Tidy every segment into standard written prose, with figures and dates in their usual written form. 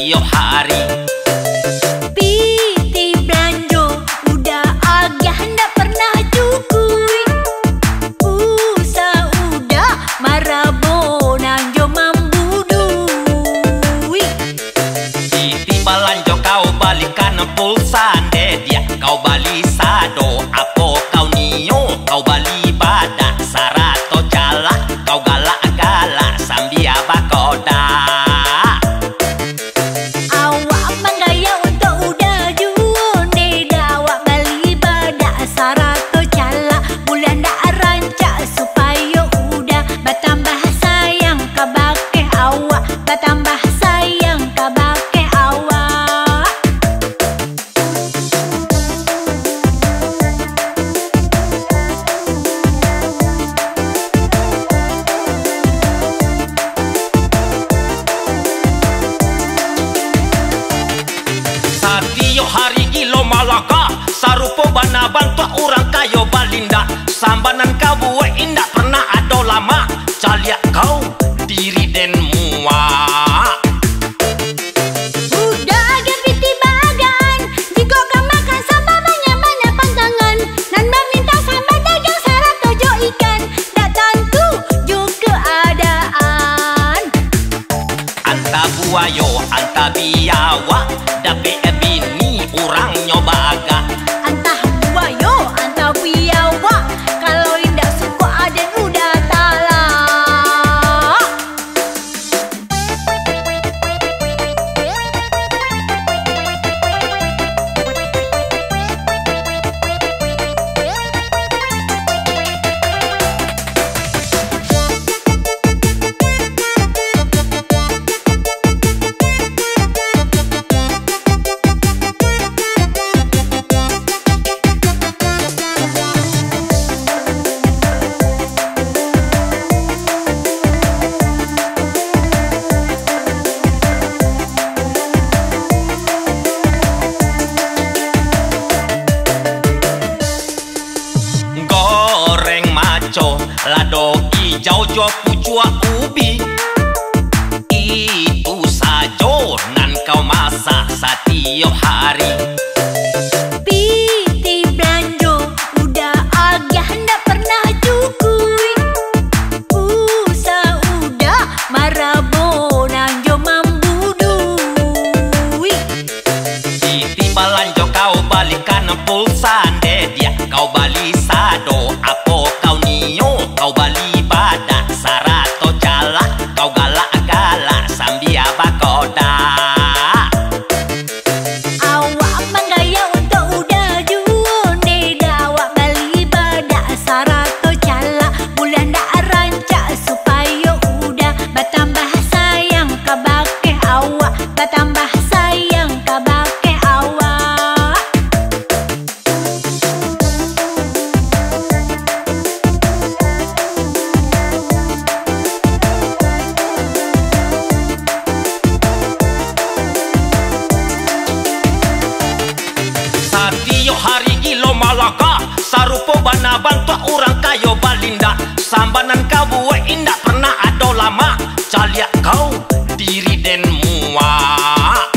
setiap hari. Piti belanja udah agak ndak pernah cukui. Usa udah marabo nanjo mambudui. Piti balanjo kau balikan pulsa dia kau bali sado apo kau nio kau bali badak sarato jala kau galak-galak sambia bakoda. Awak menggaya untuk udah juo neda awak bali badak sarato cala bulan dak rancak supaya udah bertambah sayang kabake awak bertambah sayang kabake awak. Setiap hari gilo malaka sarupo bana bantua orang kayo balinda sambanan kau buat indah pernah ada lama caliak kau diri den muak. Udah agak piti bagan jika kau makan sambal banyak-banyak pantangan nan meminta sambal dagang syarat tojo ikan dak tentu juga keadaan. Anta buayo anta biawa dape bini orang nyoba agak. Antah buayo antah biawa kalau indah suku aden udah talak. Goreng maco lado hijau jo pucua ubi itu sajo nan kau masak setiap hari. Piti belanja udah agak ndak pernah cukui. Usa udah marabo nanjo mambudui. Titi balanjo kau balikan pulsa dia kau bali sado apo kau nio kau bali badak sarato jala kau galak-galak sambia bakoda. Awak menggaya untuk udah juo neda awak bali badak sarato cala bulan dak rancak supaya udah bertambah sayang kabake awak bertambah sayang kabake awak. Setiap hari gilo malaka sarupo bana bantua orang kayo balinda sambanan kau buat indah pernah ada lama caliak kau diri den muak.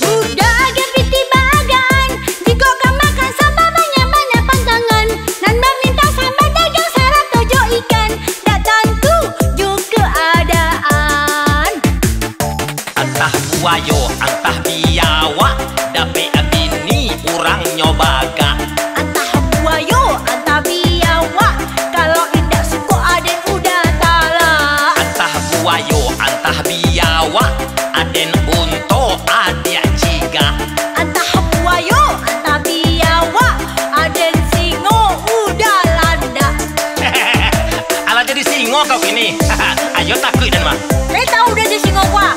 Udah agak piti bagan jika kau makan sambal banyak-banyak pantangan nan meminta sambal dagang syarat tojo ikan dak tentu juga keadaan. Antah buayo antah biawa dape bini orang nyoba agak. Antah buayo antah biawa kalau indah suku aden udah talak. Antah buayo antah biawa aden unto adia ciga. Antah buayo antah biawa aden singo udah landa. Ala jadi singo kau ini. Ayo takut dan mah. Saya tahu udah jadi singo gua.